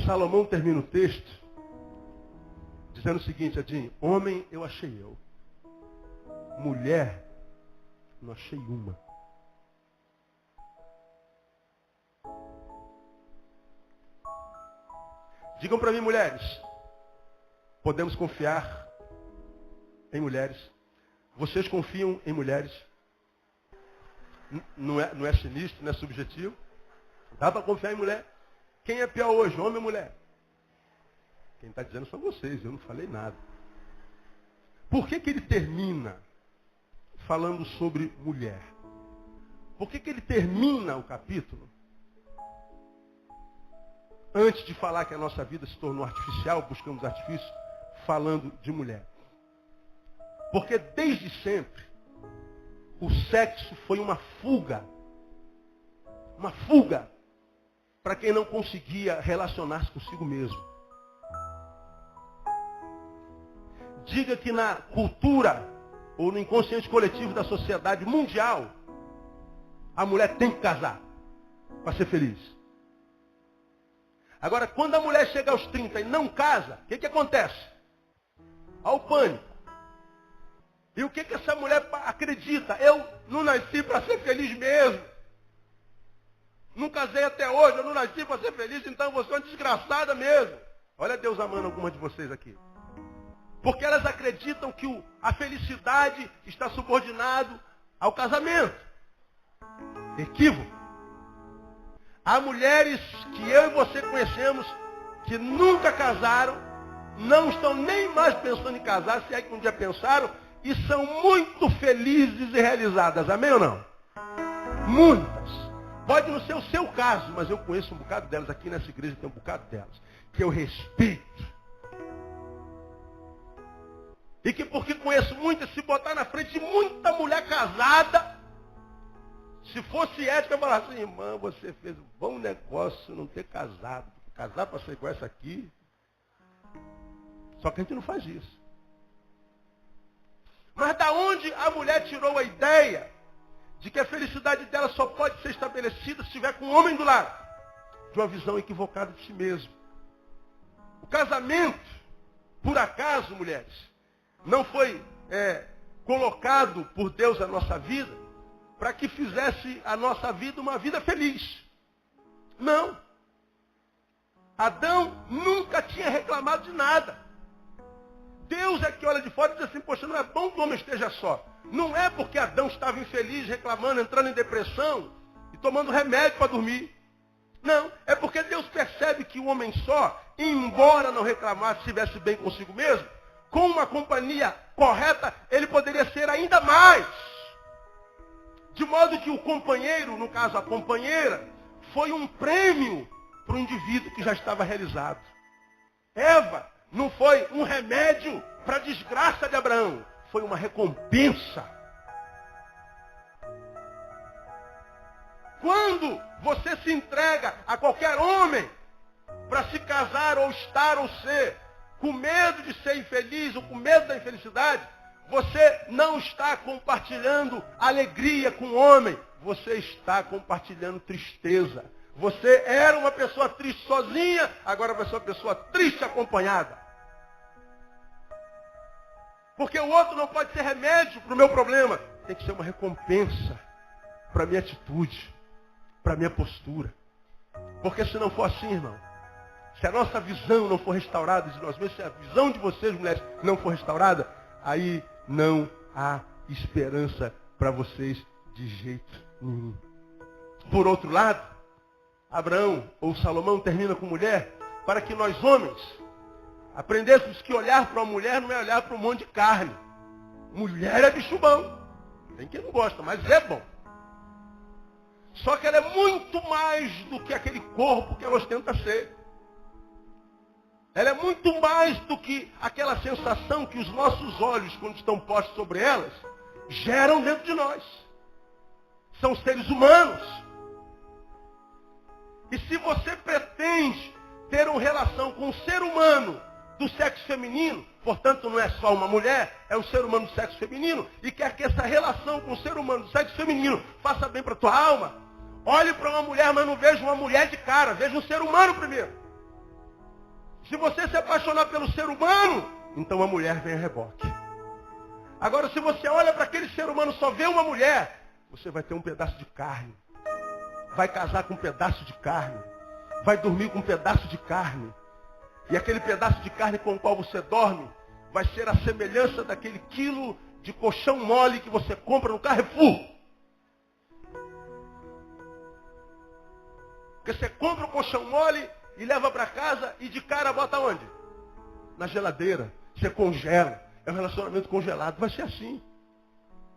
Salomão termina o texto dizendo o seguinte, Edinho, homem eu achei eu. Mulher, não achei uma. Digam para mim, mulheres, podemos confiar em mulheres? Vocês confiam em mulheres? Não é sinistro, não é subjetivo? Dá para confiar em mulher? Quem é pior hoje, homem ou mulher? Quem está dizendo são vocês, eu não falei nada. Por que ele termina falando sobre mulher? Por que ele termina o capítulo antes de falar que a nossa vida se tornou artificial, buscamos artifício, falando de mulher? Porque desde sempre, o sexo foi uma fuga para quem não conseguia relacionar-se consigo mesmo. Diga que na cultura, ou no inconsciente coletivo da sociedade mundial, a mulher tem que casar para ser feliz. Agora, quando a mulher chega aos 30 e não casa, o que acontece? Há o pânico. E o que essa mulher acredita? Eu não nasci para ser feliz mesmo. Não casei até hoje, eu não nasci para ser feliz, então você é uma desgraçada mesmo. Olha Deus amando algumas de vocês aqui. Porque elas acreditam que a felicidade está subordinado ao casamento. Equívoco. Há mulheres que eu e você conhecemos que nunca casaram, não estão nem mais pensando em casar, se é que um dia pensaram, e são muito felizes e realizadas. Amém ou não? Muitas. Pode não ser o seu caso, mas eu conheço um bocado delas. Aqui nessa igreja tem um bocado delas. Que eu respeito. E que porque conheço muitas, se botar na frente de muita mulher casada, se fosse ética, eu falasse assim, irmã, você fez um bom negócio não ter casado. Casar para ser igual essa aqui. Só que a gente não faz isso. Mas da onde a mulher tirou a ideia de que a felicidade dela só pode ser estabelecida se estiver com um homem do lado? De uma visão equivocada de si mesmo. O casamento, por acaso, mulheres, não foi colocado por Deus na nossa vida para que fizesse a nossa vida uma vida feliz. Não. Adão nunca tinha reclamado de nada. Deus é que olha de fora e diz assim, poxa, não é bom que o homem esteja só. Não é porque Adão estava infeliz, reclamando, entrando em depressão e tomando remédio para dormir. Não, é porque Deus percebe que o homem só, embora não reclamasse, estivesse bem consigo mesmo, com uma companhia correta, ele poderia ser ainda mais. De modo que o companheiro, no caso a companheira, foi um prêmio para o indivíduo que já estava realizado. Eva não foi um remédio para a desgraça de Abraão. Foi uma recompensa. Quando você se entrega a qualquer homem para se casar ou estar ou ser, com medo de ser infeliz ou com medo da infelicidade, você não está compartilhando alegria com o homem. Você está compartilhando tristeza. Você era uma pessoa triste sozinha, agora vai ser uma pessoa triste acompanhada. Porque o outro não pode ser remédio para o meu problema. Tem que ser uma recompensa para a minha atitude, para a minha postura. Porque se não for assim, irmão, se a nossa visão não for restaurada de nós mesmos, se a visão de vocês, mulheres, não for restaurada, aí não há esperança para vocês De jeito nenhum. Por outro lado, Abraão ou Salomão termina com mulher para que nós homens aprendêssemos que olhar para uma mulher não é olhar para um monte de carne. Mulher é bicho bom. Tem quem não gosta, mas é bom. Só que ela é muito mais do que aquele corpo que ela ostenta ser. Ela é muito mais do que aquela sensação que os nossos olhos, quando estão postos sobre elas, geram dentro de nós. São seres humanos. E se você pretende ter uma relação com um ser humano do sexo feminino, portanto não é só uma mulher, é um ser humano do sexo feminino, e quer que essa relação com o ser humano do sexo feminino faça bem para a tua alma, olhe para uma mulher, mas não veja uma mulher de cara, veja um ser humano primeiro. Se você se apaixonar pelo ser humano, então a mulher vem a reboque. Agora, se você olha para aquele ser humano e só vê uma mulher, você vai ter um pedaço de carne. Vai casar com um pedaço de carne. Vai dormir com um pedaço de carne. E aquele pedaço de carne com o qual você dorme vai ser a semelhança daquele quilo de colchão mole que você compra no Carrefour. Porque você compra um colchão mole e leva para casa e de cara bota onde? Na geladeira. Você congela. É um relacionamento congelado. Vai ser assim.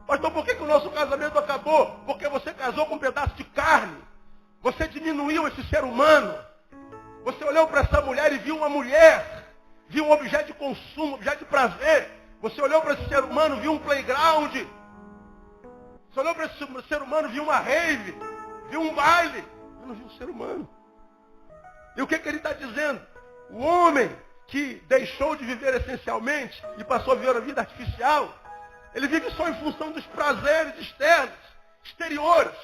Mas então por que o nosso casamento acabou? Porque você casou com um pedaço de carne. Você diminuiu esse ser humano. Você olhou para essa mulher e viu uma mulher. Viu um objeto de consumo, um objeto de prazer. Você olhou para esse ser humano e viu um playground. Você olhou para esse ser humano e viu uma rave. Viu um baile. Mas não viu um ser humano. E o que ele está dizendo? O homem que deixou de viver essencialmente e passou a viver a vida artificial, ele vive só em função dos prazeres externos, exteriores,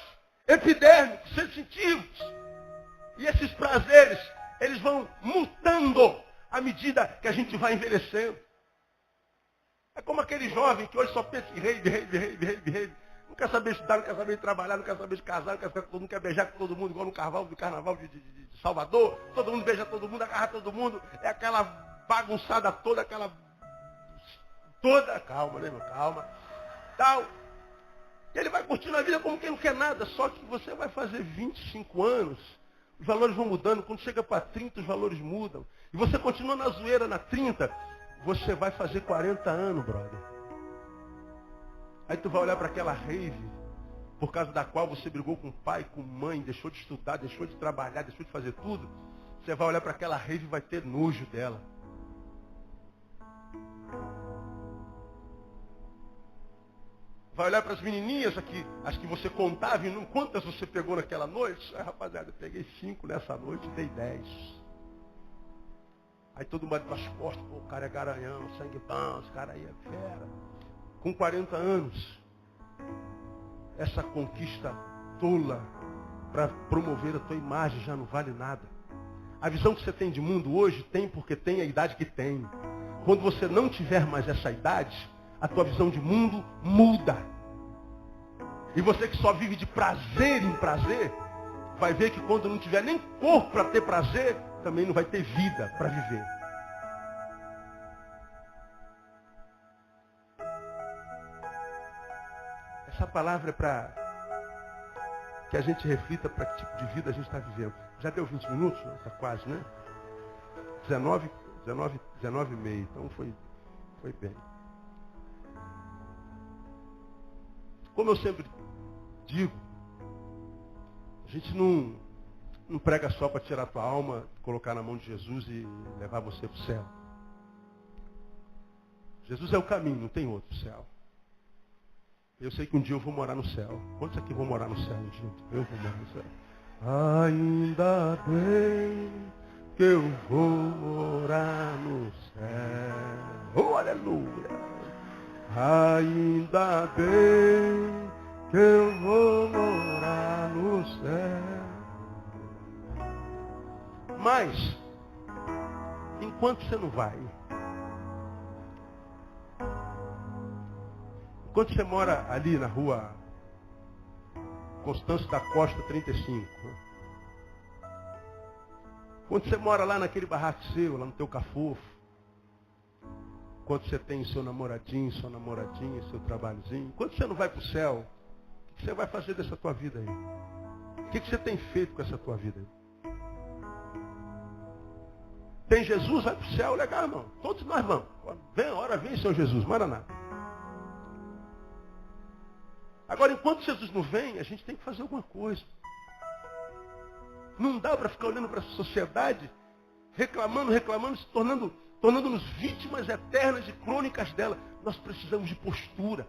epidérmicos, sensitivos. E esses prazeres, eles vão mutando à medida que a gente vai envelhecendo. É como aquele jovem que hoje só pensa em rave. Não quer saber estudar, não quer saber trabalhar, não quer saber de casar, não quer saber, todo mundo quer beijar com todo mundo, igual no carnaval de Salvador. Todo mundo beija todo mundo, agarra todo mundo. É aquela bagunçada toda, calma, né, meu? Calma. Tal. E ele vai curtindo a vida como quem não quer nada. Só que você vai fazer 25 anos, os valores vão mudando. Quando chega para 30, os valores mudam. E você continua na zoeira na 30, você vai fazer 40 anos, brother. Aí tu vai olhar para aquela rave, por causa da qual você brigou com pai, com mãe, deixou de estudar, deixou de trabalhar, deixou de fazer tudo. Você vai olhar para aquela rave e vai ter nojo dela. Vai olhar para as menininhas aqui, as que você contava e não quantas você pegou naquela noite. Aí, rapaziada, eu peguei 5 nessa noite e dei 10. Aí todo mundo para as costas, pô, o cara é garanhão, sangue bom, esse cara aí é fera. Com 40 anos, essa conquista tola para promover a tua imagem já não vale nada. A visão que você tem de mundo hoje tem porque tem a idade que tem. Quando você não tiver mais essa idade, a tua visão de mundo muda. E você que só vive de prazer em prazer, vai ver que quando não tiver nem corpo para ter prazer, também não vai ter vida para viver. Essa palavra é para que a gente reflita para que tipo de vida a gente está vivendo. Já deu 20 minutos? Não, está quase, né? 19 e meio. Então foi bem. Como eu sempre digo, a gente não prega só para tirar a tua alma, colocar na mão de Jesus e levar você para o céu. Jesus é o caminho, não tem outro céu. Eu sei que um dia eu vou morar no céu. Quantos aqui vão morar no céu um dia? Eu vou morar no céu. Ainda bem que eu vou morar no céu. Oh, aleluia! Ainda bem que eu vou morar no céu. Mas, enquanto você não vai, enquanto você mora ali na rua Constâncio da Costa 35, quando você mora lá naquele barraco seu, lá no teu cafofo, quando você tem seu namoradinho, sua namoradinha, seu trabalhozinho, quando você não vai para o céu, o que você vai fazer dessa tua vida aí? O que você tem feito com essa tua vida aí? Tem Jesus, vai para o céu, legal, irmão. Todos nós vamos. Vem a hora, vem, Senhor Jesus, Maraná. Agora, enquanto Jesus não vem, a gente tem que fazer alguma coisa. Não dá para ficar olhando para a sociedade, reclamando, se tornando-nos vítimas eternas e crônicas dela. Nós precisamos de postura.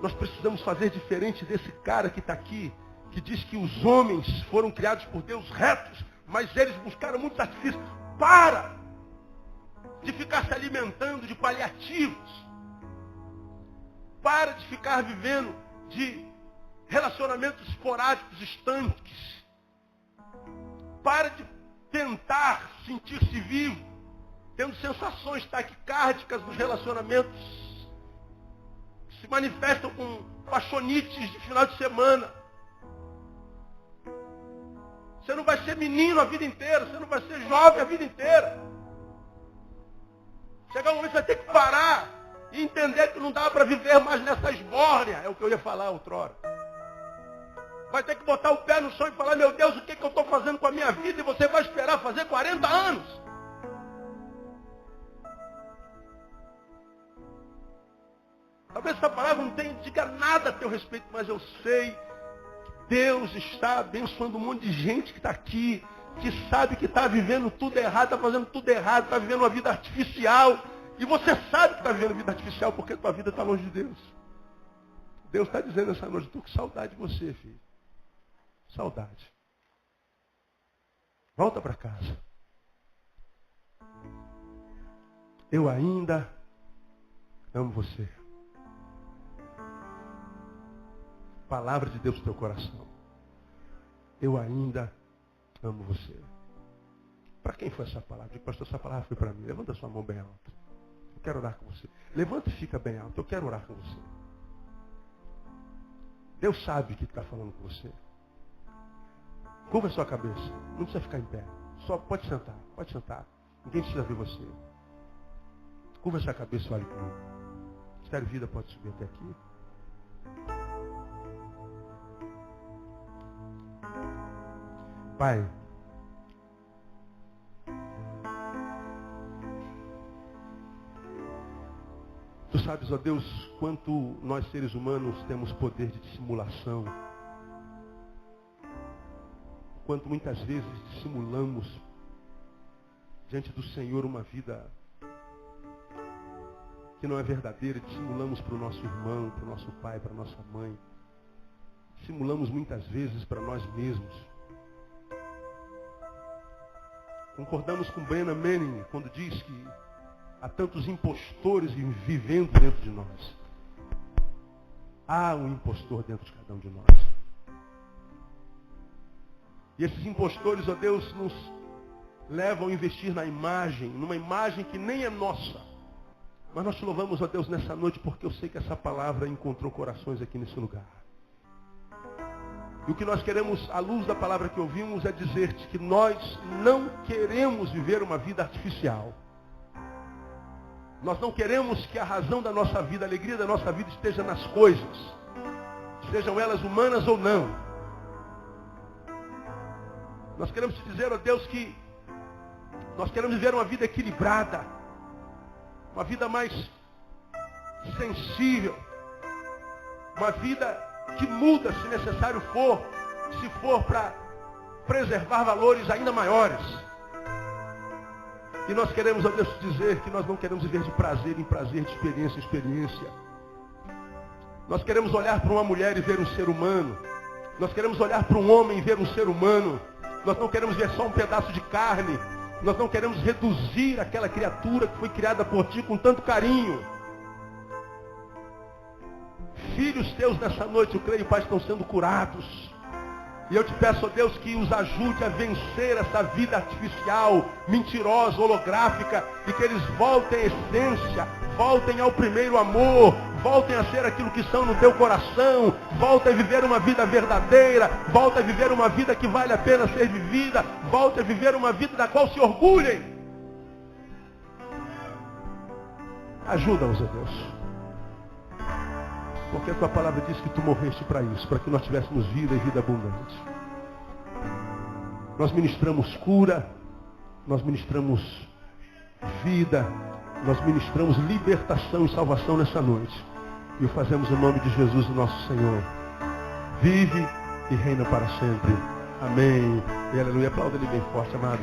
Nós precisamos fazer diferente desse cara que está aqui, que diz que os homens foram criados por Deus retos, mas eles buscaram muitos artifícios. Para de ficar se alimentando de paliativos. Para de ficar vivendo de relacionamentos esporádicos, estanques. Para de tentar sentir-se vivo, tendo sensações taquicárdicas nos relacionamentos, que se manifestam com paixonites de final de semana. Você não vai ser menino a vida inteira, você não vai ser jovem a vida inteira. Chegar um momento você vai ter que parar e entender que não dá para viver mais nessa esbórnia, é o que eu ia falar outrora. Vai ter que botar o pé no chão e falar, meu Deus, o que eu estou fazendo com a minha vida? E você vai esperar fazer 40 anos. Talvez essa palavra não diga nada a teu respeito, mas eu sei Deus está abençoando um monte de gente que está aqui, que sabe que está vivendo tudo errado, está fazendo tudo errado, está vivendo uma vida artificial. E você sabe que está vivendo vida artificial porque a tua vida está longe de Deus. Deus está dizendo essa noite, estou com saudade de você, filho. Saudade. Volta para casa. Eu ainda amo você. Palavra de Deus no teu coração. Eu ainda amo você. Para quem foi essa palavra? Digo, pastor, essa palavra foi para mim. Levanta a sua mão bem alta. Eu quero orar com você. Levanta e fica bem alto. Eu quero orar com você. Deus sabe que está falando com você. Curva a sua cabeça. Não precisa ficar em pé. Só pode sentar. Pode sentar. Ninguém precisa ver você. Curva a sua cabeça e olhe comigo. Mistério Vida pode subir até aqui. Pai, Tu sabes, ó Deus, quanto nós seres humanos temos poder de dissimulação. Quanto muitas vezes dissimulamos diante do Senhor uma vida que não é verdadeira, dissimulamos para o nosso irmão, para o nosso pai, para a nossa mãe. Dissimulamos muitas vezes para nós mesmos. Concordamos com Brennan Manning quando diz que há tantos impostores vivendo dentro de nós. Há um impostor dentro de cada um de nós. E esses impostores, ó Deus, nos levam a investir na imagem, numa imagem que nem é nossa. Mas nós te louvamos, ó Deus, nessa noite, porque eu sei que essa palavra encontrou corações aqui nesse lugar. E o que nós queremos, à luz da palavra que ouvimos, é dizer-te que nós não queremos viver uma vida artificial. Nós não queremos que a razão da nossa vida, a alegria da nossa vida esteja nas coisas. Sejam elas humanas ou não. Nós queremos te dizer, ó Deus, que nós queremos viver uma vida equilibrada. Uma vida mais sensível. Uma vida que muda se necessário for, se for para preservar valores ainda maiores. E nós queremos, ó Deus, dizer que nós não queremos viver de prazer em prazer, de experiência em experiência. Nós queremos olhar para uma mulher e ver um ser humano. Nós queremos olhar para um homem e ver um ser humano. Nós não queremos ver só um pedaço de carne. Nós não queremos reduzir aquela criatura que foi criada por ti com tanto carinho. Filhos teus nessa noite, eu creio, Pai, estão sendo curados. E eu te peço, ó Deus, que os ajude a vencer essa vida artificial, mentirosa, holográfica, e que eles voltem à essência, voltem ao primeiro amor, voltem a ser aquilo que são no teu coração, voltem a viver uma vida verdadeira, voltem a viver uma vida que vale a pena ser vivida, voltem a viver uma vida da qual se orgulhem. Ajuda-os, ó Deus. Porque a tua palavra diz que tu morreste para isso, para que nós tivéssemos vida e vida abundante. Nós ministramos cura, nós ministramos vida, nós ministramos libertação e salvação nessa noite. E o fazemos em nome de Jesus, o nosso Senhor. Vive e reina para sempre. Amém. E aleluia. Aplauda ele bem forte, amado.